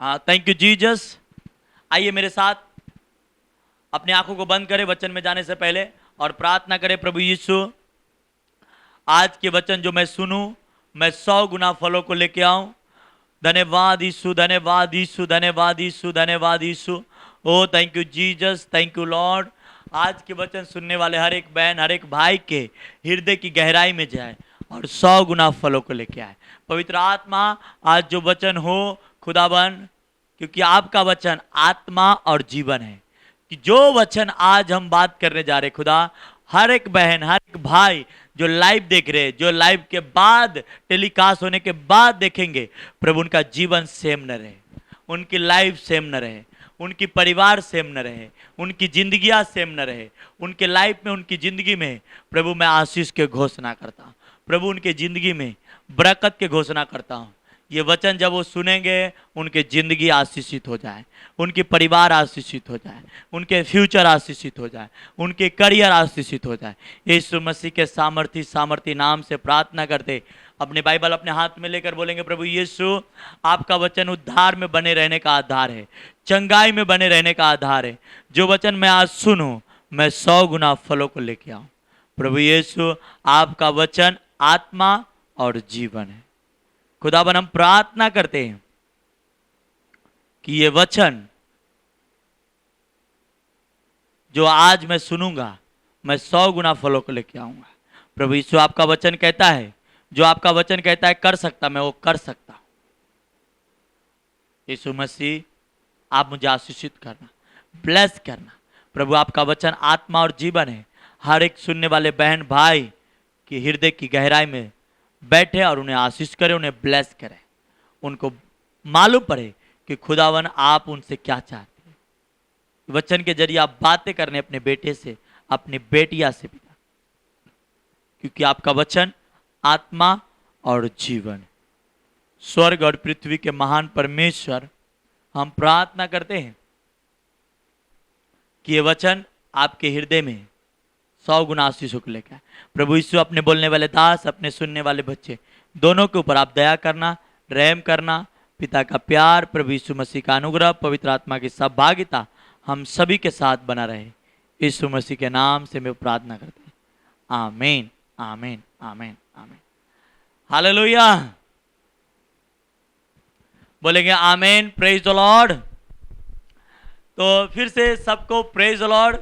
हाँ, thank you Jesus. आइए मेरे साथ अपनी आंखों को बंद करें वचन में जाने से पहले और प्रार्थना करें। प्रभु यीशु, आज के वचन जो मैं सुनूं, मैं 100 गुना फलों को लेके आऊं। धन्यवाद यीशु, धन्यवाद यीशु, धन्यवाद यीशु, धन्यवाद यीशु। Oh thank you Jesus, thank you Lord. आज के वचन सुनने वाले हर एक बहन, हर एक भाई के हृदय की गहराई में जाए और 100 गुना फलों को लेके आए। पवित्र आत्मा, आज जो वचन हो खुदाबन, क्योंकि आपका वचन आत्मा और जीवन है, कि जो वचन आज हम बात करने जा रहे खुदा, हर एक बहन, हर एक भाई जो लाइव देख रहे हैं, जो लाइव के बाद टेलीकास्ट होने के बाद देखेंगे, प्रभु उनका जीवन सेम न रहे, उनकी लाइफ सेम न रहे, उनकी परिवार सेम न रहे, उनकी जिंदगियां सेम न रहे, उनके लाइफ में, उनकी जिंदगी में प्रभु मैं आशीष के घोषणा करता हूँ। प्रभु उनके जिंदगी में बरकत के घोषणा करता हूँ। ये वचन जब वो सुनेंगे, उनकी जिंदगी आशीषित हो जाए, उनकी परिवार आशीषित हो जाए, उनके फ्यूचर आशीषित हो जाए, उनके करियर आशीषित हो जाए। यीशु मसीह के सामर्थी नाम से प्रार्थना करते अपने बाइबल अपने हाथ में लेकर बोलेंगे, प्रभु यीशु, आपका वचन उद्धार में बने रहने का आधार है, चंगाई में बने रहने का आधार है। जो वचन मैं आज सुनूं, मैं 100 गुना फलों को लेके आऊं। प्रभु यीशु, आपका वचन आत्मा और जीवन है। खुदाबन, हम प्रार्थना करते हैं कि ये वचन जो आज मैं सुनूंगा, मैं 100 गुना फलों को लेके आऊंगा। प्रभु यीशु, आपका वचन कहता है, जो आपका वचन कहता है कर सकता, मैं वो कर सकता हूं। यीशु मसीह, आप मुझे आशीषित करना, ब्लेस करना। प्रभु, आपका वचन आत्मा और जीवन है। हर एक सुनने वाले बहन भाई की हृदय की गहराई में बैठे और उन्हें आशीष करे, उन्हें ब्लेस करे, उनको मालूम पड़े कि खुदावन आप उनसे क्या चाहते हैं। वचन के जरिए आप बातें करने अपने बेटे से, अपनी बेटिया से पिता, क्योंकि आपका वचन आत्मा और जीवन। स्वर्ग और पृथ्वी के महान परमेश्वर, हम प्रार्थना करते हैं कि ये वचन आपके हृदय में 100 गुना आशीषों को लेकर आए। प्रभु यीशु, अपने बोलने वाले दास, अपने सुनने वाले बच्चे दोनों के ऊपर आप दया करना, रहम करना। पिता का प्यार, प्रभु यीशु मसीह का अनुग्रह, पवित्र आत्मा की सहभागिता हम सभी के साथ बना रहे। यीशु मसीह के नाम से मैं प्रार्थना करते हैं। आमीन, आमीन, आमीन, आमीन। हालेलुया। बोलेंगे आमीन, प्रेज द लॉर्ड। तो फिर से सबको प्रेज द लॉर्ड,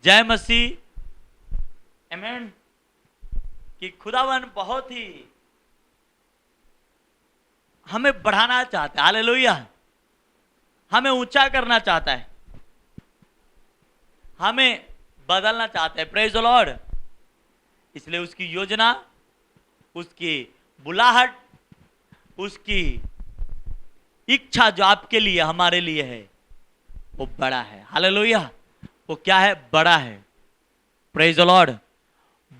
जय मसीह, आमीन। कि खुदावन बहुत ही हमें बढ़ाना चाहता है। हालेलुया। हमें ऊंचा करना चाहता है, हमें बदलना चाहता है। Praise the Lord. इसलिए उसकी योजना, उसकी बुलाहट, उसकी इच्छा जो आपके लिए, हमारे लिए है, वो बड़ा है। हालेलुया। वो क्या है? बड़ा है। Praise the Lord.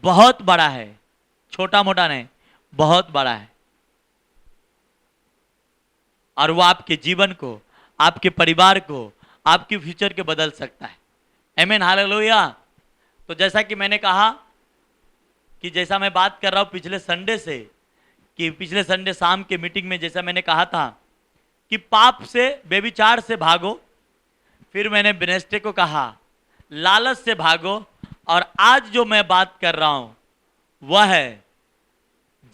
बहुत बड़ा है, छोटा मोटा नहीं, बहुत बड़ा है। और वो आपके जीवन को, आपके परिवार को, आपके फ्यूचर के बदल सकता है। आमीन, हालेलुया। तो जैसा कि मैंने कहा कि जैसा मैं बात कर रहा हूं पिछले संडे से, कि पिछले संडे शाम के मीटिंग में जैसा मैंने कहा था कि पाप से, बेविचार से भागो। फिर मैंने वेडनेसडे को कहा लालच से भागो। और आज जो मैं बात कर रहा हूं वह है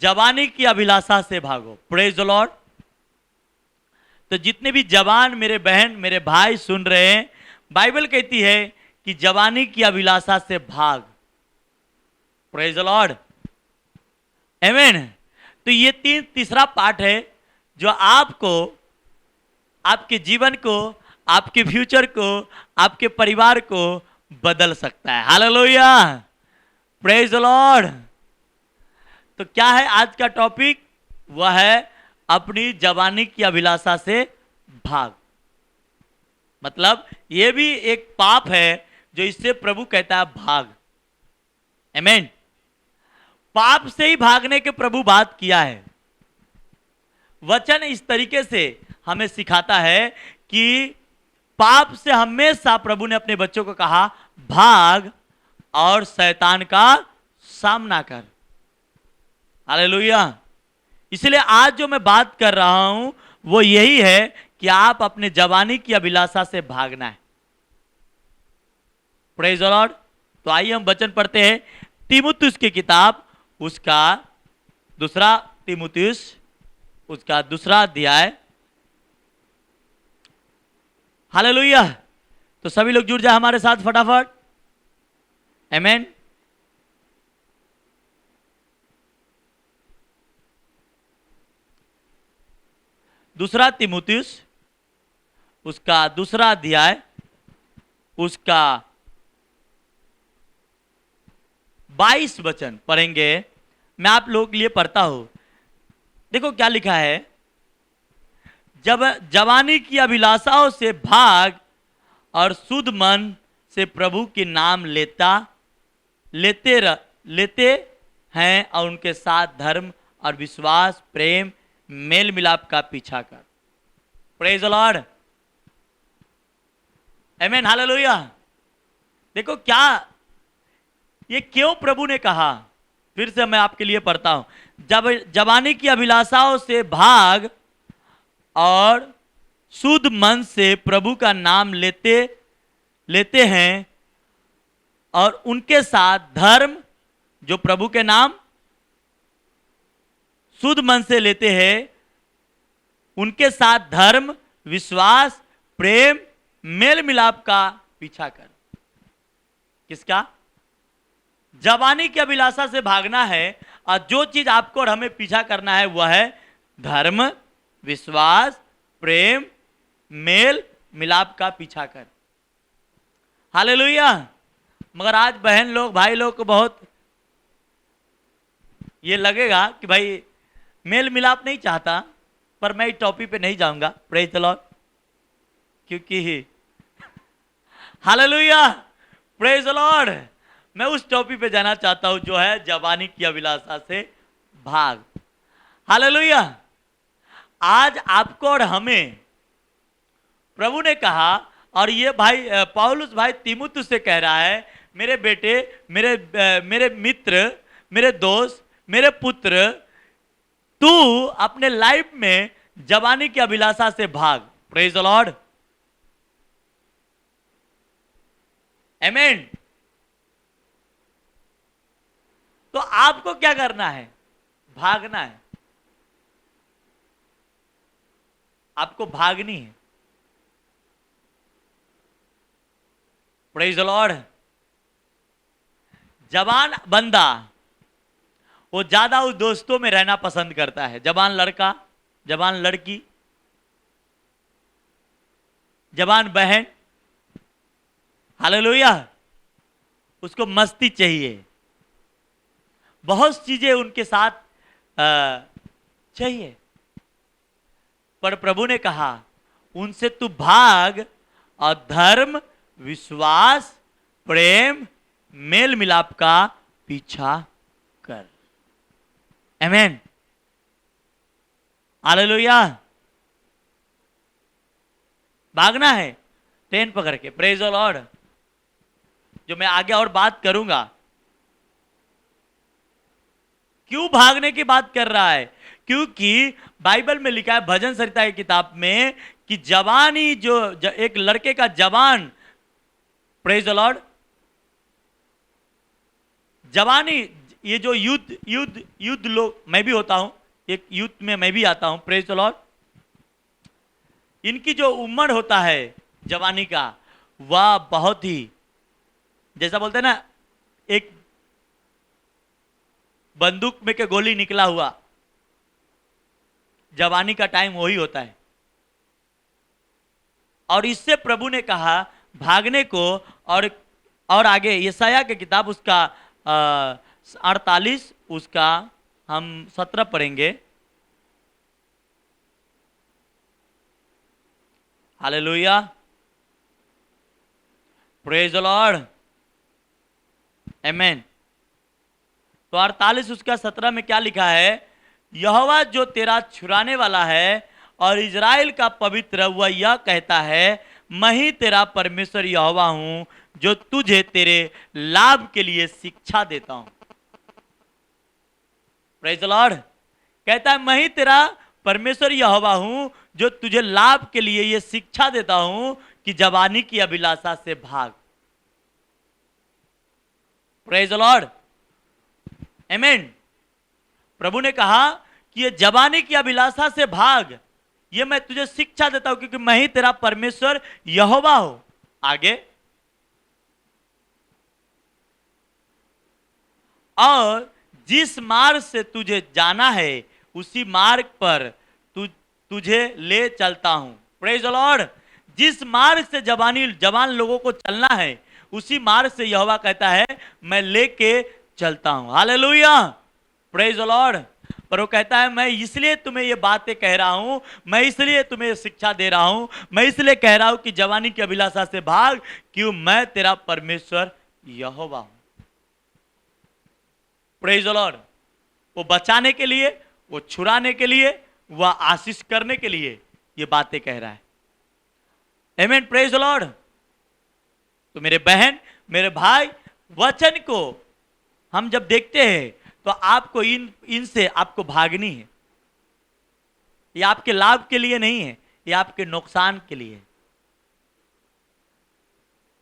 जवानी की अभिलाषा से भागो। Praise the Lord. तो जितने भी जवान मेरे बहन, मेरे भाई सुन रहे हैं, बाइबल कहती है कि जवानी की अभिलाषा से भाग। प्रेज द लॉर्ड, आमीन। तो ये तीसरा पार्ट है जो आपको, आपके जीवन को, आपके फ्यूचर को, आपके परिवार को बदल सकता है। Hallelujah, praise the Lord. तो क्या है आज का टॉपिक? वह है अपनी जवानी की अभिलाषा से भाग। मतलब यह भी एक पाप है जो इससे प्रभु कहता है भाग। आमीन। पाप से ही भागने के प्रभु बात किया है। वचन इस तरीके से हमें सिखाता है कि पाप से हमेशा प्रभु ने अपने बच्चों को कहा भाग और शैतान का सामना कर। हालेलुया। इसलिए आज जो मैं बात कर रहा हूं वो यही है कि आप अपने जवानी की अभिलाषा से भागना है। Praise the Lord. तो आइए हम वचन पढ़ते हैं तीमुथियुस की किताब, उसका दूसरा तीमुथियुस, उसका दूसरा अध्याय। हालेलुया। तो सभी लोग जुड़ जाए हमारे साथ फटाफट। आमेन। दूसरा तीमुथियुस, उसका दूसरा अध्याय, उसका 22 वचन पढ़ेंगे। मैं आप लोगों के लिए पढ़ता हूं। देखो क्या लिखा है। जब जवानी की अभिलाषाओं से भाग और शुद्ध मन से प्रभु के नाम लेते हैं और उनके साथ धर्म और विश्वास, प्रेम, मेल मिलाप का पीछा कर। Praise the Lord. Amen. Hallelujah. देखो क्या ये क्यों प्रभु ने कहा, फिर से मैं आपके लिए पढ़ता हूं। जब जवानी की अभिलाषाओं से भाग और शुद्ध मन से प्रभु का नाम लेते हैं और उनके साथ धर्म, जो प्रभु के नाम शुद्ध मन से लेते हैं, उनके साथ धर्म, विश्वास, प्रेम, मेल मिलाप का पीछा कर। किसका? जवानी की अभिलाषा से भागना है। और जो चीज आपको और हमें पीछा करना है वह है धर्म, विश्वास, प्रेम, मेल मिलाप का पीछा कर। हालेलुया। मगर आज बहन लोग, भाई लोग को बहुत ये लगेगा कि भाई मेल मिलाप नहीं चाहता, पर मैं इस टॉपिक पे नहीं जाऊंगा। Praise the Lord. क्योंकि हालेलुया, प्रेज द लॉर्ड, मैं उस टॉपिक पे जाना चाहता हूं जो है जवानी की अभिलाषा से भाग। हालेलुया। आज आपको और हमें प्रभु ने कहा, और ये भाई पौलुस भाई तीमुथियुस से कह रहा है, मेरे बेटे, मेरे मित्र, मेरे दोस्त, मेरे पुत्र, तू अपने लाइफ में जवानी की अभिलाषा से भाग। Praise the Lord. आमेन। तो आपको क्या करना है? भागना है। आपको भागनी है। Praise the Lord. जवान बंदा वो ज्यादा उस दोस्तों में रहना पसंद करता है। जवान लड़का, जवान लड़की, जवान बहन, हालेलुया, उसको मस्ती चाहिए, बहुत चीजें उनके साथ चाहिए। पर प्रभु ने कहा उनसे तू भाग और धर्म, विश्वास, प्रेम, मेल मिलाप का पीछा कर। आमेन। हालेलुया। भागना है ट्रेन पकड़ के। Praise the Lord. जो मैं आगे और बात करूंगा, क्यों भागने की बात कर रहा है? क्योंकि बाइबल में लिखा है भजन संहिता की किताब में कि जवानी एक लड़के का जवान, प्रेज द लॉर्ड, जवानी, ये जो युद्ध लोग, मैं भी होता हूं, एक युद्ध में मैं भी आता हूं। Praise the Lord. इनकी जो उम्र होता है जवानी का, वह बहुत ही, जैसा बोलते हैं ना, एक बंदूक में के गोली निकला हुआ, जवानी का टाइम वही होता है। और इससे प्रभु ने कहा भागने को। और आगे यशायाह की किताब, उसका 48, उसका हम 17 पढ़ेंगे। Hallelujah. Praise the Lord. Amen. तो 48 उसका 17 में क्या लिखा है? यहोवा जो तेरा छुड़ाने वाला है और इजराइल का पवित्र, वह यह कहता है, मैं ही तेरा परमेश्वर यहोवा हूं जो तुझे तेरे लाभ के लिए शिक्षा देता हूं। Praise the Lord. कहता है मैं ही तेरा परमेश्वर यहोवा हूं जो तुझे लाभ के लिए ये शिक्षा देता हूं कि जवानी की अभिलाषा से भाग। प्रेज द लॉर्ड, आमीन। प्रभु ने कहा कि ये जवानी की अभिलाषा से भाग, ये मैं तुझे शिक्षा देता हूं क्योंकि मैं ही तेरा परमेश्वर यहोवा हूं। आगे, और जिस मार्ग से तुझे जाना है उसी मार्ग पर तुझे ले चलता हूं। प्रेज द लॉर्ड, जिस मार्ग से जवान लोगों को चलना है उसी मार्ग से यहोवा कहता है मैं लेके चलता हूं। Hallelujah, praise the Lord. पर वो कहता है मैं इसलिए तुम्हें ये बातें कह रहा हूं, मैं इसलिए तुम्हें शिक्षा दे रहा हूं, मैं इसलिए कह रहा हूं कि जवानी की अभिलाषा से भाग, क्यों मैं तेरा परमेश्वर यहोवा हूं। Praise the Lord. वो बचाने के लिए, वो छुड़ाने के लिए, वह आशीष करने के लिए ये बातें कह रहा है। आमीन, प्रेज द लॉर्ड। तो मेरे बहन, मेरे भाई, वचन को हम जब देखते हैं तो आपको इनसे आपको भागनी है। ये आपके लाभ के लिए नहीं है, ये आपके नुकसान के लिए।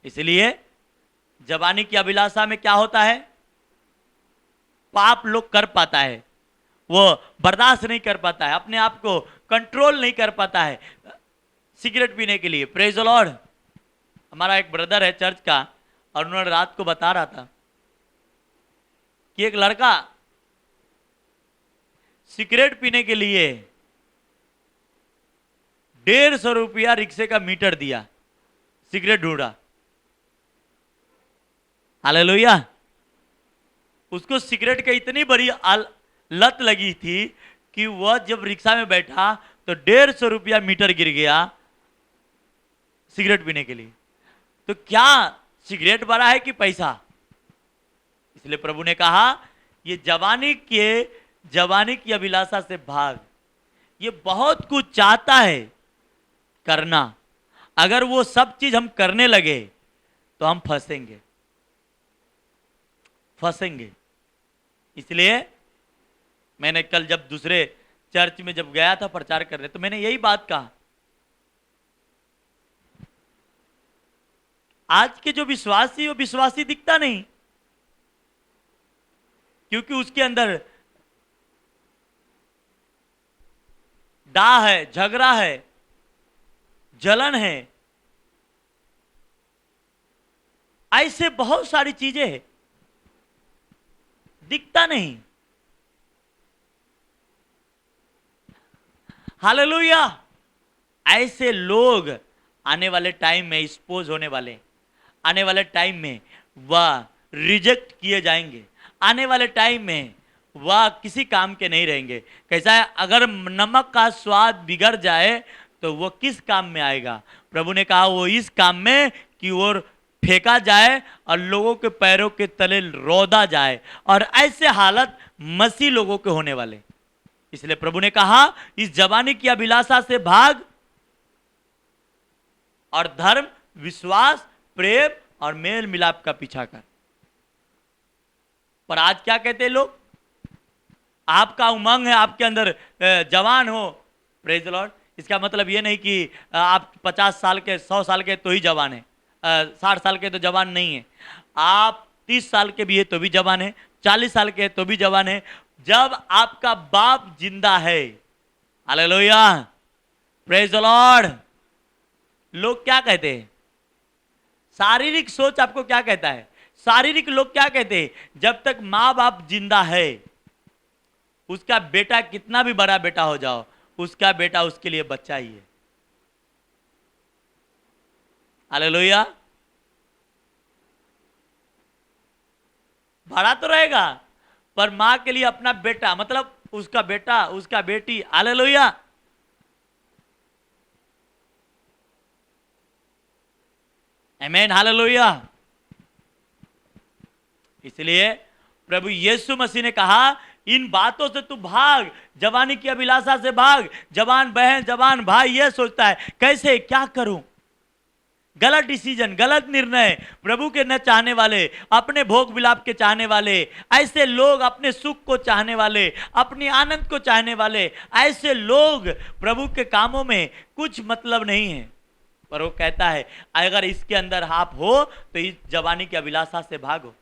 इसलिए जवानी की अभिलाषा में क्या होता है, पाप लोग कर पाता है, वो बर्दाश्त नहीं कर पाता है, अपने आप को कंट्रोल नहीं कर पाता है सिगरेट पीने के लिए। Praise the Lord. हमारा एक ब्रदर है चर्च का, और उन्होंने रात को बता रहा था कि एक लड़का सिगरेट पीने के लिए 150 रुपया रिक्शे का मीटर दिया, सिगरेट ढूंढा। हालेलुया। उसको सिगरेट की इतनी बड़ी लत लगी थी कि वह जब रिक्शा में बैठा तो 150 रुपया मीटर गिर गया सिगरेट पीने के लिए। तो क्या सिगरेट बड़ा है कि पैसा? इसलिए प्रभु ने कहा ये जवानी की अभिलाषा से भाग। ये बहुत कुछ चाहता है करना, अगर वो सब चीज हम करने लगे तो हम फंसेंगे। इसलिए मैंने कल जब दूसरे चर्च में जब गया था प्रचार करने, तो मैंने यही बात कहा, आज के जो विश्वासी, वो विश्वासी दिखता नहीं, क्योंकि उसके अंदर डाह है, झगड़ा है, जलन है, ऐसे बहुत सारी चीजें हैं, दिखता नहीं। हालेलुया। ऐसे लोग आने वाले टाइम में एक्सपोज होने वाले, आने वाले टाइम में वह रिजेक्ट किए जाएंगे, आने वाले टाइम में वह किसी काम के नहीं रहेंगे। कैसा है, अगर नमक का स्वाद बिगड़ जाए तो वो किस काम में आएगा? प्रभु ने कहा वो इस काम में कि वो फेंका जाए और लोगों के पैरों के तले रौदा जाए, और ऐसे हालत मसीह लोगों के होने वाले। इसलिए प्रभु ने कहा इस जवानी की अभिलाषा से भाग और धर्म, विश्वास, प्रेम और मेल मिलाप का पीछा कर। पर आज क्या कहते हैं लोग, आपका उमंग है, आपके अंदर जवान हो, प्रेज द लॉर्ड, इसका मतलब ये नहीं कि आप 50 साल के, 100 साल के तो ही जवान है, 60 साल के तो जवान नहीं है। आप 30 साल के भी है तो भी जवान है, 40 साल के तो भी जवान है, जब आपका बाप जिंदा है। Hallelujah, praise the Lord. लोग क्या कहते हैं, शारीरिक सोच आपको क्या कहता है, शारीरिक लोग क्या कहते हैं, जब तक माँ बाप जिंदा है, उसका बेटा कितना भी बड़ा बेटा हो जाओ, उसका बेटा उसके लिए बच्चा ही है। हालेलुया। बड़ा तो रहेगा पर मां के लिए अपना बेटा, मतलब उसका बेटा, उसका बेटी। हालेलुया। आमीन, हालेलुया। इसलिए प्रभु यीशु मसीह ने कहा इन बातों से तू भाग, जवानी की अभिलाषा से भाग। जवान बहन, जवान भाई ये सोचता है कैसे, क्या करूं, गलत डिसीजन, गलत निर्णय, प्रभु के न चाहने वाले, अपने भोग विलाप के चाहने वाले, ऐसे लोग, अपने सुख को चाहने वाले, अपनी आनंद को चाहने वाले, ऐसे लोग प्रभु के कामों में कुछ मतलब नहीं है। पर वो कहता है अगर इसके अंदर आप हो तो इस जवानी की अभिलाषा से भागो।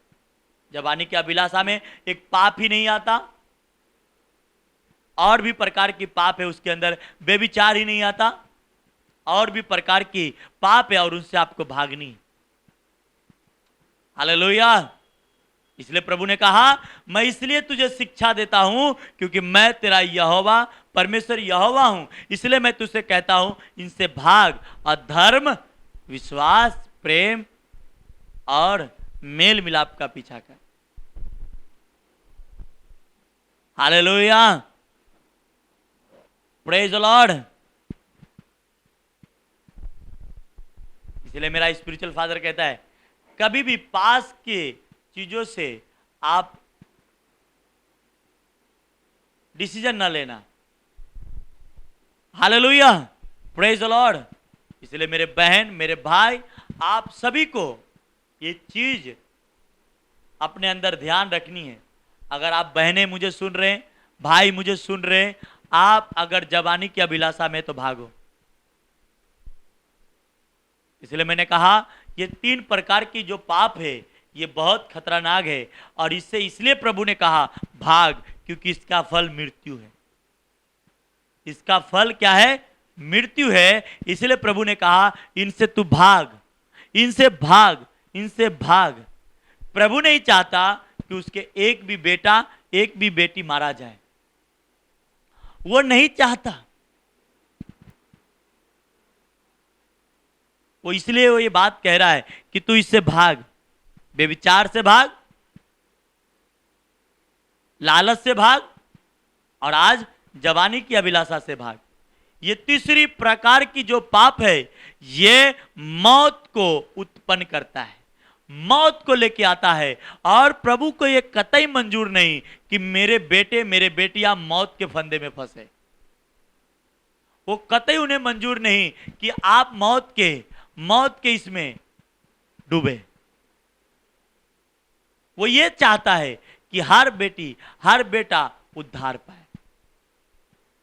जवानी की अभिलाषा में एक पाप ही नहीं आता, और भी प्रकार की पाप है उसके अंदर, बेविचार ही नहीं आता, और भी प्रकार की पाप है और उनसे आपको भागनी। हालेलुया। इसलिए प्रभु ने कहा मैं इसलिए तुझे शिक्षा देता हूं क्योंकि मैं तेरा यहोवा परमेश्वर यहोवा हूं, इसलिए मैं तुझसे कहता हूं इनसे भाग और धर्म, विश्वास, प्रेम और मेल मिलाप का पीछा कर। Hallelujah, praise the Lord. इसलिए मेरा स्पिरिचुअल फादर कहता है कभी भी पास के चीजों से आप डिसीजन ना लेना। Hallelujah, praise the Lord. इसलिए मेरे बहन, मेरे भाई, आप सभी को ये चीज अपने अंदर ध्यान रखनी है। अगर आप बहनें मुझे सुन रहे हैं, भाई मुझे सुन रहे हैं, आप अगर जवानी की अभिलाषा में तो भागो। इसलिए मैंने कहा ये 3 प्रकार की जो पाप है ये बहुत खतरनाक है, और इससे इसलिए प्रभु ने कहा भाग, क्योंकि इसका फल मृत्यु है। इसका फल क्या है? मृत्यु है। इसलिए प्रभु ने कहा इनसे तू भाग, इनसे भाग, इनसे भाग। प्रभु नहीं चाहता कि उसके एक भी बेटा, एक भी बेटी मारा जाए, वो नहीं चाहता। वो इसलिए वो ये बात कह रहा है कि तू इससे भाग, बेविचार से भाग, लालच से भाग, और आज जवानी की अभिलाषा से भाग। ये तीसरी प्रकार की जो पाप है ये मौत को उत्पन्न करता है, मौत को लेके आता है, और प्रभु को ये कतई मंजूर नहीं कि मेरे बेटे, मेरे बेटियां मौत के फंदे में फंसे। वो कतई उन्हें मंजूर नहीं कि आप मौत के इसमें डूबे। वो ये चाहता है कि हर बेटी, हर बेटा उद्धार पाए।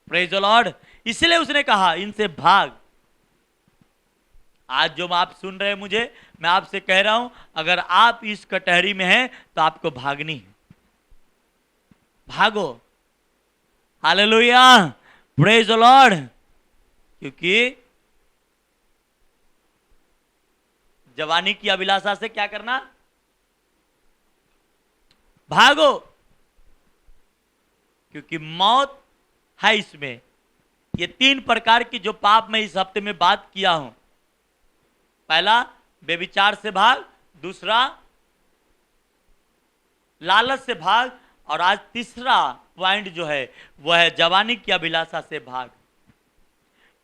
Praise the Lord. इसलिए उसने कहा इनसे भाग। आज जो आप सुन रहे हैं मुझे, मैं आपसे कह रहा हूं अगर आप इस कटहरी में हैं तो आपको भागनी है। भागो। Hallelujah, praise the Lord. क्योंकि जवानी की अभिलाषा से क्या करना? भागो, क्योंकि मौत है इसमें। ये 3 प्रकार की जो पाप मैं इस हफ्ते में बात किया हूं, पहला बेविचार से भाग, दूसरा लालच से भाग, और आज तीसरा पॉइंट जो है वह है जवानी की अभिलाषा से भाग।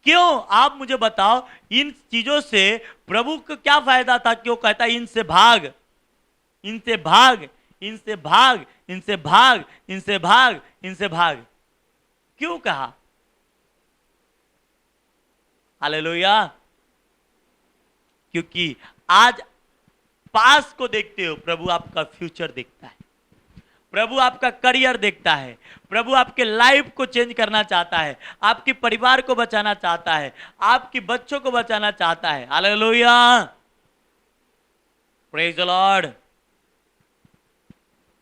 क्यों? आप मुझे बताओ, इन चीजों से प्रभु को क्या फायदा था? क्यों कहता है इनसे भाग, इनसे भाग, इनसे भाग, इनसे भाग, इनसे भाग, इनसे भाग? क्यों कहा? हालेलुया। क्योंकि आज पास को देखते हो, प्रभु आपका फ्यूचर देखता है, प्रभु आपका करियर देखता है, प्रभु आपके लाइफ को चेंज करना चाहता है, आपके परिवार को बचाना चाहता है, आपके बच्चों को बचाना चाहता है। Hallelujah, praise the Lord.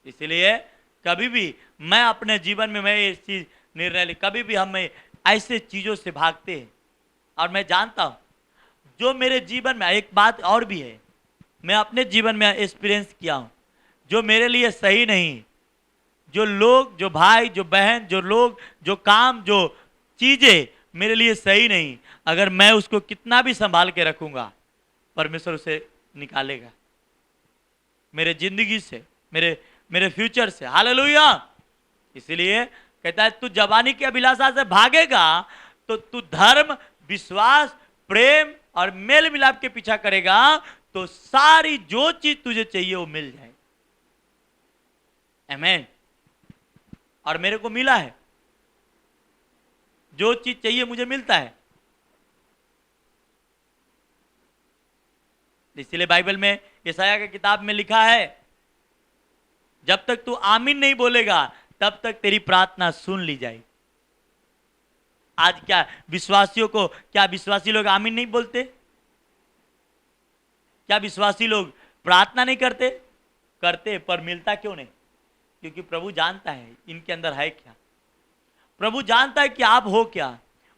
इसलिए कभी भी मैं अपने जीवन में मैं ये चीज निर्णय ली, कभी भी हम ऐसे चीजों से भागते हैं। और मैं जानता हूं जो मेरे जीवन में, एक बात और भी है, मैं अपने जीवन में एक्सपीरियंस किया हूं, जो मेरे लिए सही नहीं, जो लोग, जो भाई, जो बहन, जो लोग, जो काम, जो चीजें मेरे लिए सही नहीं, अगर मैं उसको कितना भी संभाल के रखूंगा, परमेश्वर उसे निकालेगा मेरे जिंदगी से, मेरे फ्यूचर से। हालेलुया। इसलिए कहता है तू जवानी की अभिलाषा से भागेगा तो तू धर्म, विश्वास, प्रेम और मेल मिलाप के पीछा करेगा, तो सारी जो चीज तुझे चाहिए वो मिल जाए। आमीन। और मेरे को मिला है, जो चीज चाहिए मुझे मिलता है। इसलिए बाइबल में यशायाह की किताब में लिखा है, जब तक तू आमीन नहीं बोलेगा तब तक तेरी प्रार्थना सुन ली जाएगी। आज क्या विश्वासियों को, क्या विश्वासी लोग आमीन नहीं बोलते? क्या विश्वासी लोग प्रार्थना नहीं करते? करते, पर मिलता क्यों नहीं? क्योंकि प्रभु जानता है इनके अंदर है क्या। प्रभु जानता है कि आप हो क्या।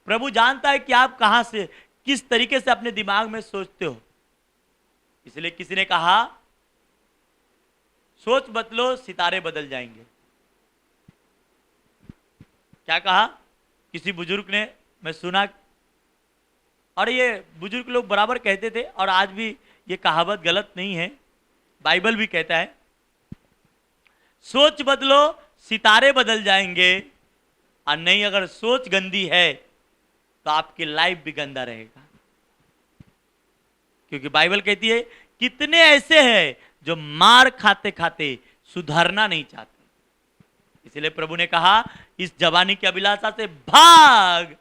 प्रभु जानता है कि आप कहां से, किस तरीके से अपने दिमाग में सोचते हो। इसलिए किसी ने कहा, सोच बदलो सितारे बदल जाएंगे। क्या कहा किसी बुजुर्ग ने, मैं सुना, और ये बुजुर्ग लोग बराबर कहते थे, और आज भी ये कहावत गलत नहीं है, बाइबल भी कहता है, सोच बदलो सितारे बदल जाएंगे, और नहीं अगर सोच गंदी है तो आपकी लाइफ भी गंदा रहेगा। क्योंकि बाइबल कहती है कितने ऐसे हैं जो मार खाते खाते सुधरना नहीं चाहते। इसलिए प्रभु ने कहा, इस जवानी की अभिलाषा से भाग।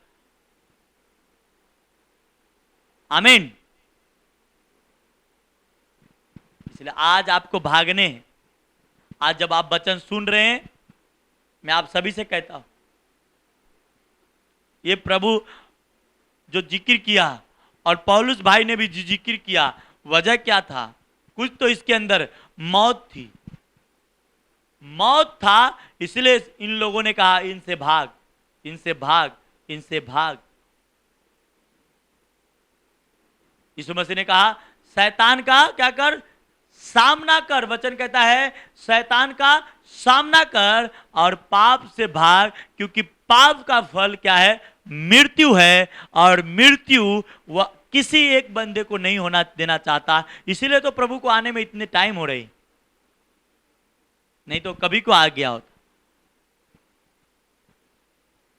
आमीन। इसलिए आज आपको भागने हैं। आज जब आप वचन सुन रहे हैं, मैं आप सभी से कहता हूं, ये प्रभु जो जिक्र किया, और पौलुस भाई ने भी जो जिक्र किया, वजह क्या था? कुछ तो इसके अंदर मौत थी, मौत था। इसलिए इन लोगों ने कहा, इनसे भाग, इनसे भाग, इनसे भाग। यीशु मसीह ने कहा, शैतान का क्या कर? सामना कर। वचन कहता है, शैतान का सामना कर और पाप से भाग, क्योंकि पाप का फल क्या है? मृत्यु है, और मृत्यु वह किसी एक बंदे को नहीं होना देना चाहता। इसीलिए तो प्रभु को आने में इतने टाइम हो रही, नहीं तो कभी को आ गया होता।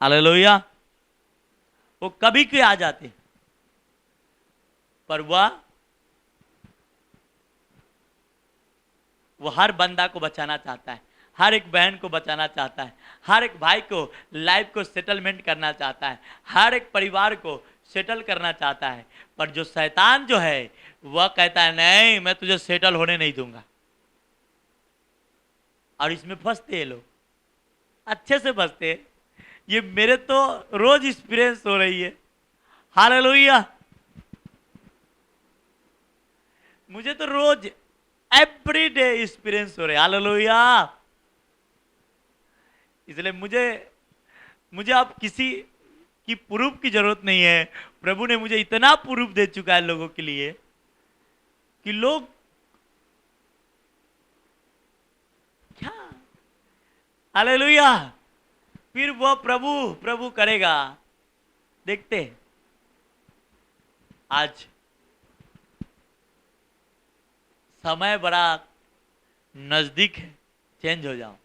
हालेलुया। वो कभी के आ जाते, पर वो हर बंदा को बचाना चाहता है, हर एक बहन को बचाना चाहता है, हर एक भाई को लाइफ को सेटलमेंट करना चाहता है, हर एक परिवार को सेटल करना चाहता है। पर जो शैतान जो है वह कहता है, नहीं मैं तुझे सेटल होने नहीं दूंगा। और इसमें फंसते हैं लोग, अच्छे से फंसते हैं। ये मेरे तो रोज एक्सपीरियंस हो रही है। हालेलुया। मुझे तो रोज एवरी डे एक्सपीरियंस हो रहे। हालेलुया। इसलिए मुझे अब किसी की प्रूफ की जरूरत नहीं है। प्रभु ने मुझे इतना प्रूफ दे चुका है लोगों के लिए कि लोग क्या, हालेलुया। फिर वो प्रभु करेगा। देखते हैं। आज समय बड़ा नजदीक है, चेंज हो जाओ।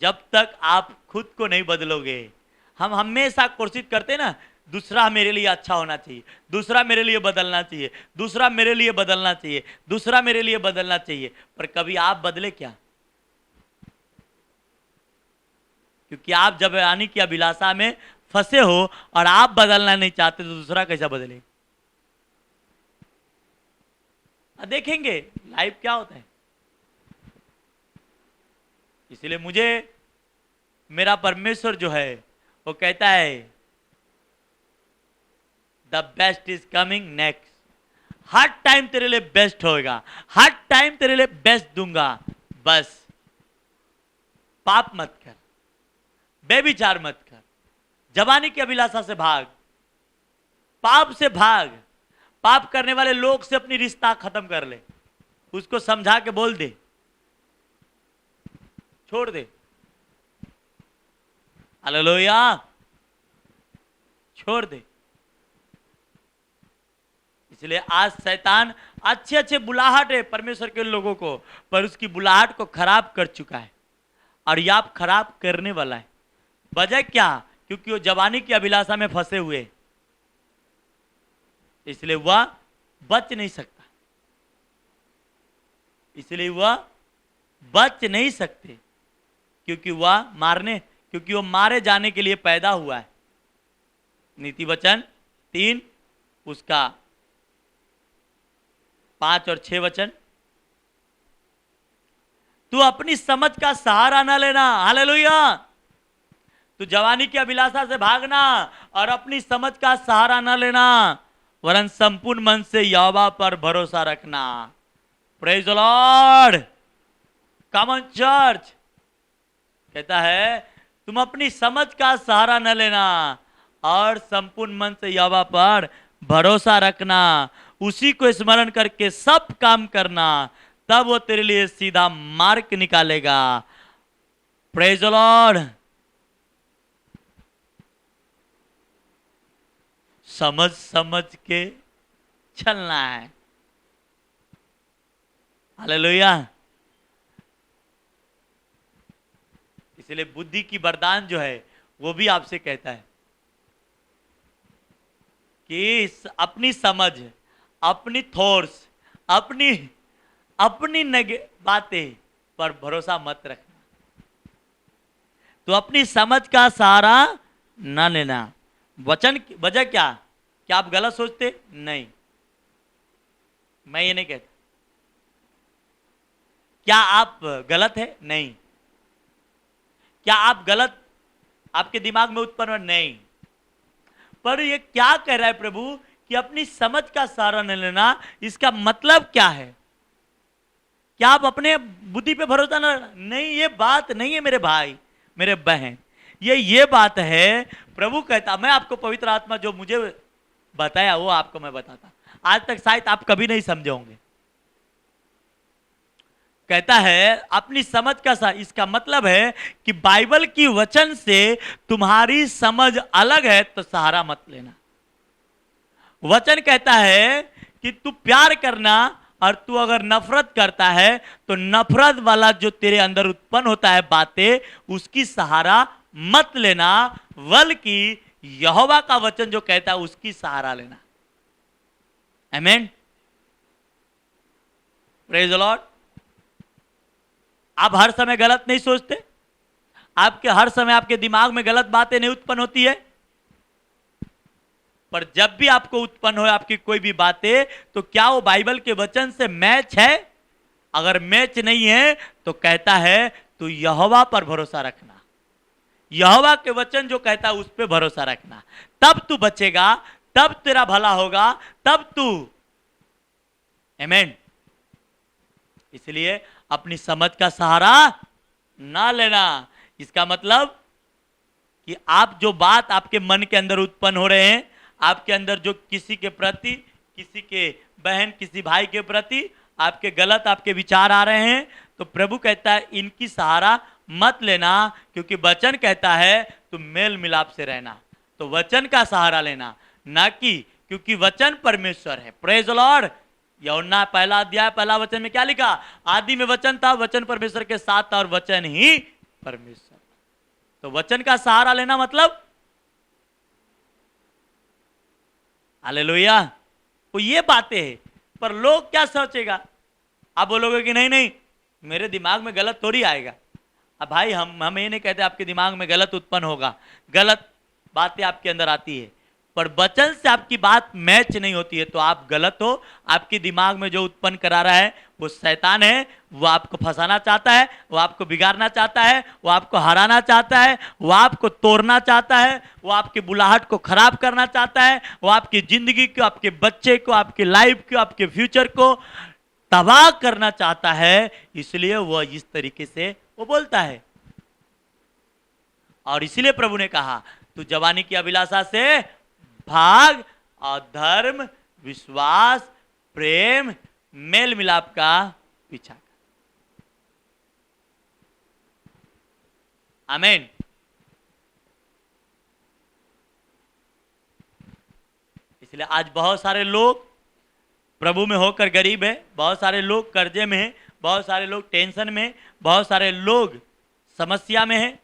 जब तक आप खुद को नहीं बदलोगे, हम हमेशा कोशिश करते ना, दूसरा मेरे लिए अच्छा होना चाहिए, दूसरा मेरे लिए बदलना चाहिए, दूसरा मेरे लिए बदलना चाहिए, दूसरा मेरे लिए बदलना चाहिए। पर कभी आप बदले क्या? क्योंकि आप जब आने की अभिलाषा में फंसे हो और आप बदलना नहीं चाहते, तो दूसरा कैसा बदले? देखेंगे लाइफ क्या होता है। इसलिए मुझे मेरा परमेश्वर जो है वो कहता है, the best is coming next. Her time तेरे लिए बेस्ट होएगा, हर टाइम तेरे लिए बेस्ट दूंगा। बस पाप मत कर, बेविचार मत कर, जवानी की अभिलाषा से भाग, पाप से भाग। पाप करने वाले लोग से अपनी रिश्ता खत्म कर ले, उसको समझा के बोल दे, छोड़ दे। हालेलुया। छोड़ दे। इसलिए आज शैतान अच्छे अच्छे बुलाहट है परमेश्वर के लोगों को, पर उसकी बुलाहट को खराब कर चुका है, और यह आप खराब करने वाला है। वजह क्या? क्योंकि वो जवानी की अभिलाषा में फंसे हुए, इसलिए वह बच नहीं सकता। इसलिए वह बच नहीं सकते, क्योंकि वह मारने, क्योंकि वो मारे जाने के लिए पैदा हुआ है। नीति वचन 3, उसका 5 और 6 वचन। तू अपनी समझ का सहारा न लेना, हालेलुया। तू जवानी की अभिलाषा से भागना और अपनी समझ का सहारा न लेना, वरन संपूर्ण मन से यहोवा पर भरोसा रखना। Praise the Lord. Come on church. कहता है तुम अपनी समझ का सहारा न लेना और संपूर्ण मन से यहोवा पर भरोसा रखना, उसी को स्मरण करके सब काम करना, तब वो तेरे लिए सीधा मार्ग निकालेगा। Praise the Lord. समझ समझ के चलना है, हालेलुया। इसलिए बुद्धि की वरदान जो है वो भी आपसे कहता है कि अपनी समझ, अपनी थॉट्स, अपनी अपनी बातें पर भरोसा मत रखना। तो अपनी समझ का सहारा ना लेना। वचन वजह क्या आप गलत सोचते? नहीं, मैं ये नहीं कहता। क्या आप गलत है? नहीं। क्या आप गलत आपके दिमाग में उत्पन्न हुआ? नहीं। पर ये क्या कह रहा है प्रभु कि अपनी समझ का सहारा न लेना, इसका मतलब क्या है? क्या आप अपने बुद्धि पे भरोसा नहीं, ये बात नहीं है मेरे भाई मेरे बहन। ये बात है, प्रभु कहता, मैं आपको पवित्र आत्मा जो मुझे बताया वो आपको मैं बताता, आज तक शायद आप कभी नहीं समझे होंगे। कहता है अपनी समझ का इसका मतलब है कि बाइबल की वचन से तुम्हारी समझ अलग है तो सहारा मत लेना। वचन कहता है कि तू प्यार करना, और तू अगर नफरत करता है तो नफरत वाला जो तेरे अंदर उत्पन्न होता है बातें, उसकी सहारा मत लेना, बल्कि यहोवा का वचन जो कहता है उसकी सहारा लेना। आमीन। Praise the Lord. आप हर समय गलत नहीं सोचते, आपके हर समय आपके दिमाग में गलत बातें नहीं उत्पन्न होती है, पर जब भी आपको उत्पन्न हो आपकी कोई भी बातें, तो क्या वो बाइबल के वचन से मैच है? अगर मैच नहीं है तो कहता है तू यहोवा पर भरोसा रखना, यहोवा के वचन जो कहता है उस पर भरोसा रखना, तब तू बचेगा, तब तेरा भला होगा, तब तू। आमीन। इसलिए अपनी समझ का सहारा ना लेना। इसका मतलब कि आप जो बात आपके मन के अंदर उत्पन्न हो रहे हैं, आपके अंदर जो किसी के प्रति, किसी के बहन, किसी भाई के प्रति आपके गलत आपके विचार आ रहे हैं, तो प्रभु कहता है इनकी सहारा मत लेना, क्योंकि वचन कहता है तुम मेल मिलाप से रहना। तो वचन का सहारा लेना, ना कि, क्योंकि वचन परमेश्वर है। Praise the Lord. यूहन्ना 1 अध्याय 1 वचन में क्या लिखा? आदि में वचन था, वचन परमेश्वर के साथ था और वचन ही परमेश्वर। तो वचन का सहारा लेना मतलब, हालेलुया। तो ये बातें हैं, पर लोग क्या सोचेगा? आप बोलोगे कि नहीं नहीं मेरे दिमाग में गलत थोड़ी आएगा। अब भाई हम ये नहीं कहते आपके दिमाग में गलत उत्पन्न होगा, गलत बातें आपके अंदर आती है, पर वचन से आपकी बात मैच नहीं होती है तो आप गलत हो। आपके दिमाग में जो उत्पन्न करा रहा है वो शैतान है, वो आपको फंसाना चाहता है, वो आपको बिगाड़ना चाहता है, वो आपको हराना चाहता है, वो आपको तोड़ना चाहता है, वो आपकी बुलाहट को खराब करना चाहता है, वो आपकी जिंदगी को, आपके बच्चे को, आपके लाइफ को, आपके फ्यूचर को तबाह करना चाहता है। इसलिए वो इस तरीके से वो बोलता है। और इसीलिए प्रभु ने कहा तू जवानी की अभिलाषा से भाग और धर्म, विश्वास, प्रेम, मेल मिलाप का पीछा कर। आमीन। इसलिए आज बहुत सारे लोग प्रभु में होकर गरीब है, बहुत सारे लोग कर्जे में हैं, बहुत सारे लोग टेंशन में, बहुत सारे लोग समस्या में हैं।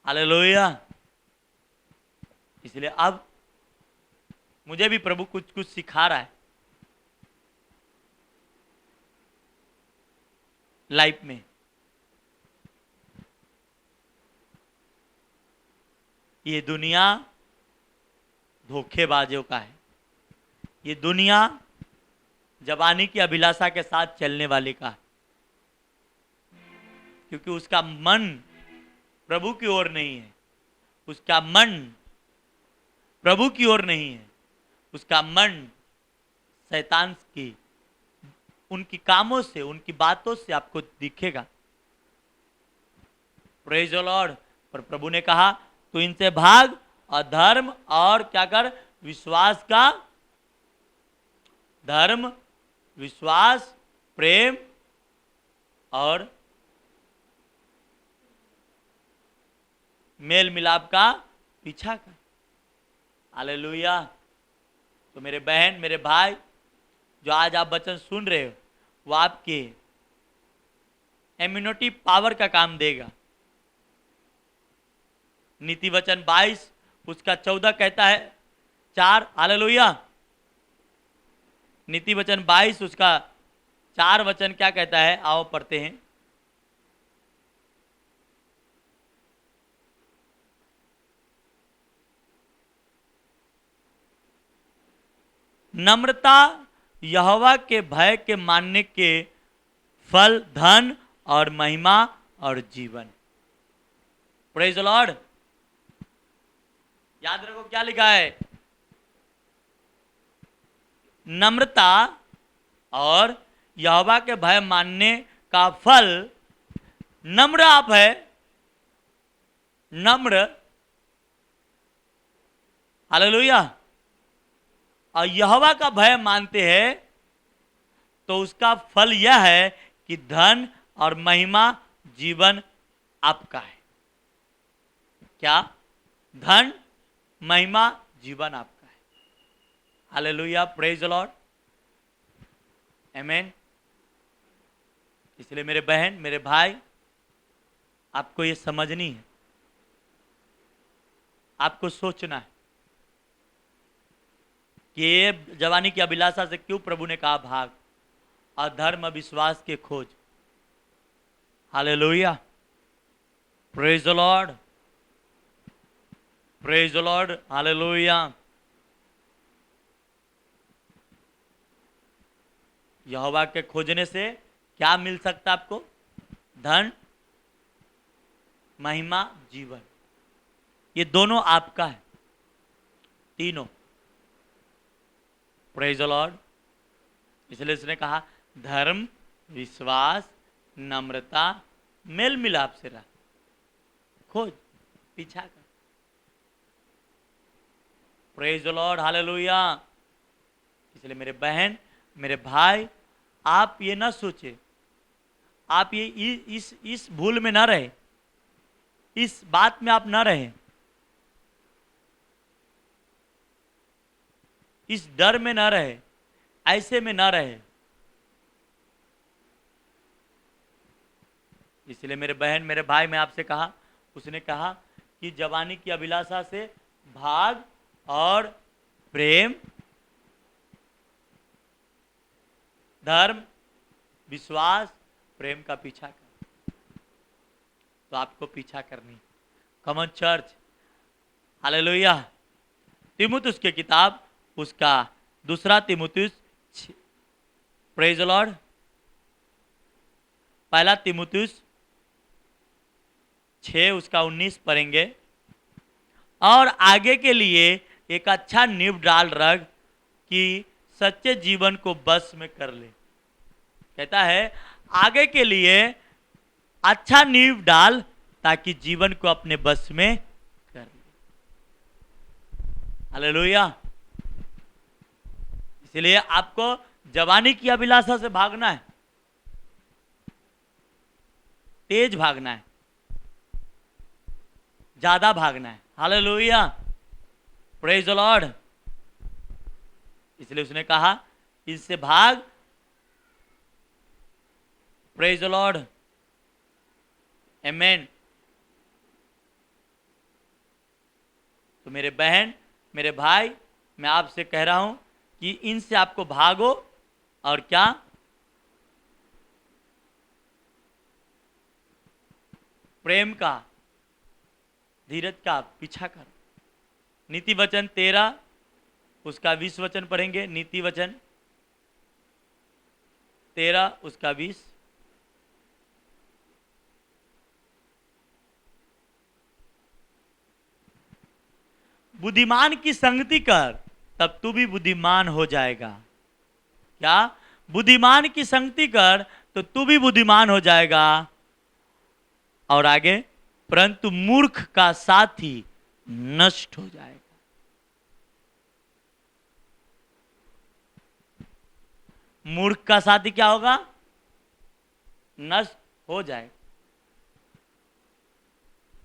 हालेलुया। इसलिए अब मुझे भी प्रभु कुछ कुछ सिखा रहा है लाइफ में। ये दुनिया धोखेबाजों का है, ये दुनिया जवानी की अभिलाषा के साथ चलने वाले का है, क्योंकि उसका मन प्रभु की ओर नहीं है, उसका मन प्रभु की ओर नहीं है, उसका मन शैतान की उनकी कामों से, उनकी बातों से आपको दिखेगा। Praise the Lord. पर प्रभु ने कहा तू इनसे भाग और धर्म और क्या कर, विश्वास का, धर्म, विश्वास, प्रेम और मेल मिलाप का पीछा कर। हालेलुया। तो मेरे बहन, मेरे भाई, जो आज आप वचन सुन रहे हो, वो आपके इम्यूनिटी पावर का काम देगा। नीति वचन 22 उसका 14 कहता है 4। हालेलुया। नीति वचन 22 उसका 4 वचन क्या कहता है, आओ पढ़ते हैं। नम्रता यहोवा के भय के मानने के फल धन और महिमा और जीवन। Praise the Lord. याद रखो क्या लिखा है, नम्रता और यहोवा के भय मानने का फल। नम्र आप है, नम्र, हालेलुया, और यहोवा का भय मानते हैं तो उसका फल यह है कि धन और महिमा जीवन आपका है। क्या? धन, महिमा, जीवन आपका है। हालेलुया, प्रेज द लॉर्ड, आमीन। इसलिए मेरे बहन, मेरे भाई, आपको ये समझनी है, आपको सोचना है कि ये जवानी की अभिलाषा से क्यों प्रभु ने कहा भाग, और धर्म विश्वास के खोज। Hallelujah, praise the Lord, praise the Lord, hallelujah. यहोवा के खोजने से क्या मिल सकता आपको? धन, महिमा, जीवन, ये दोनों आपका है, तीनों। Praise the Lord. इसलिए उसने कहा धर्म, विश्वास, नम्रता, मेल मिलाप से रह, खोज, पीछा कर। Praise the Lord, hallelujah. इसलिए मेरे बहन, मेरे भाई, आप ये ना सोचे, आप ये इस भूल में ना रहे, इस बात में आप ना रहे, इस डर में ना रहे, ऐसे में ना रहे। इसलिए मेरे बहन, मेरे भाई, मैं आपसे कहा, उसने कहा कि जवानी की अभिलाषा से भाग और प्रेम, धर्म, विश्वास, प्रेम का पीछा कर। तो आपको पीछा करनी। Common church, hallelujah. तीमुथियुस की किताब उसका 2 तीमुथियुस, प्रेज द लॉर्ड, 1 तीमुथियुस 6 उसका 19 पढ़ेंगे। और आगे के लिए एक अच्छा नींव डाल रख कि सच्चे जीवन को बस में कर ले। कहता है आगे के लिए अच्छा नींव डाल ताकि जीवन को अपने बस में कर ले। हालेलुया। इसलिए आपको जवानी की अभिलाषा से भागना है, तेज भागना है, ज्यादा भागना है। Hallelujah, praise the Lord. इसलिए उसने कहा इससे भाग, प्रेज द लॉर्ड, आमेन। तो मेरे बहन, मेरे भाई, मैं आपसे कह रहा हूं कि इनसे आपको भागो और क्या? प्रेम का, धीरज का पीछा करो। नीति वचन 13 उसका 20 वचन पढ़ेंगे। नीति वचन 13 उसका 20। बुद्धिमान की संगति कर, तब तू भी बुद्धिमान हो जाएगा। क्या? बुद्धिमान की संगति कर तो तू भी बुद्धिमान हो जाएगा। और आगे, परंतु मूर्ख का साथी नष्ट हो जाएगा। मूर्ख का साथी क्या होगा? नष्ट हो जाएगा।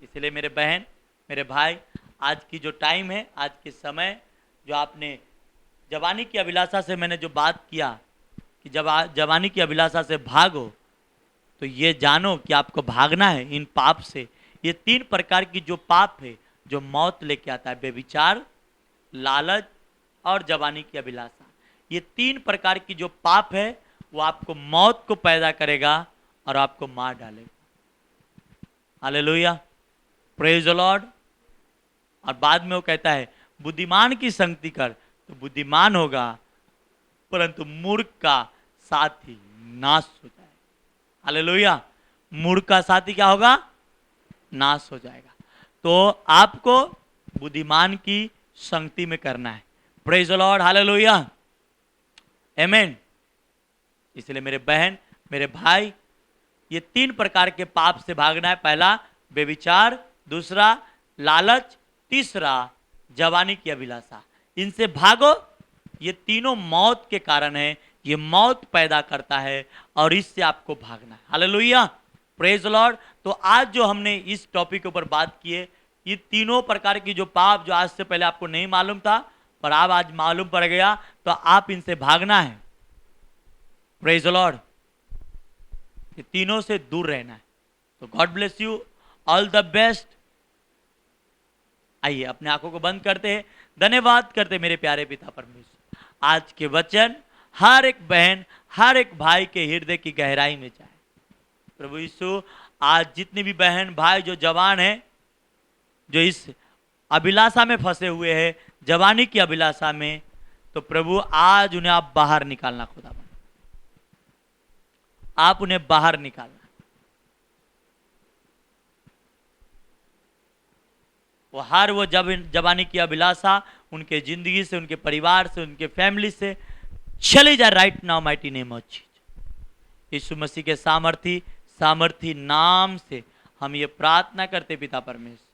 इसलिए मेरे बहन, मेरे भाई, आज की जो टाइम है, आज के समय, जो आपने जवानी की अभिलाषा से मैंने जो बात किया कि जब जवानी की अभिलाषा से भागो, तो ये जानो कि आपको भागना है इन पाप से। ये 3 प्रकार की जो पाप है जो मौत लेके आता है, व्यभिचार, लालच और जवानी की अभिलाषा। ये 3 प्रकार की जो पाप है वो आपको मौत को पैदा करेगा और आपको मार डालेगा। Hallelujah, praise the Lord. और बाद में वो कहता है बुद्धिमान की संगति कर तो बुद्धिमान होगा, परंतु मूर्ख का साथी नाश हो जाएगा। हालेलुया, मूर्ख का साथी क्या होगा? नाश हो जाएगा। तो आपको बुद्धिमान की संगति में करना है। प्रेज द लॉर्ड, हालेलुया, आमेन। इसलिए मेरे बहन, मेरे भाई, ये 3 प्रकार के पाप से भागना है। पहला व्यभिचार, दूसरा लालच, तीसरा जवानी की अभिलाषा। इनसे भागो। ये तीनों मौत के कारण है, ये मौत पैदा करता है और इससे आपको भागना है। Hallelujah, praise the Lord. तो आज जो हमने इस टॉपिक के ऊपर बात की है, ये तीनों प्रकार की जो पाप जो आज से पहले आपको नहीं मालूम था पर आप आज मालूम पड़ गया, तो आप इनसे भागना है। Praise the Lord. ये तीनों से दूर रहना है। तो God bless you, all the best. आइए अपने आंखों को बंद करते हैं, धन्यवाद करते मेरे प्यारे पिता परमेश्वर। आज के वचन हर एक बहन, हर एक भाई के हृदय की गहराई में जाए। प्रभु यीशु, आज जितने भी बहन भाई जो जवान हैं, जो इस अभिलाषा में फंसे हुए हैं, जवानी की अभिलाषा में, तो प्रभु आज उन्हें आप बाहर निकालना। खुदा आप उन्हें बाहर निकालना। वो जवानी की अभिलाषा उनके जिंदगी से, उनके परिवार से, उनके फैमिली से चले जाए right now, mighty name of Jesus. यीशु मसीह के सामर्थी नाम से हम ये प्रार्थना करते पिता परमेश्वर,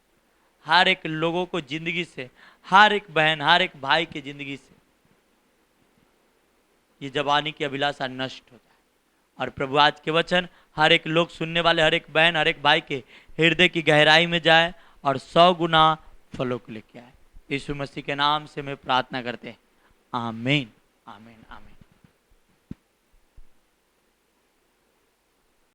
हर एक लोगों को जिंदगी से, हर एक बहन, हर एक भाई की जिंदगी से ये जवानी की अभिलाषा नष्ट हो जाए। और प्रभु आज के वचन हर एक लोग सुनने वाले, हर एक बहन, हर एक भाई के हृदय की गहराई में जाए और 100 गुना फलों को लेके आए। यीशु मसीह के नाम से मैं प्रार्थना करते हैं। आमीन, आमीन, आमीन।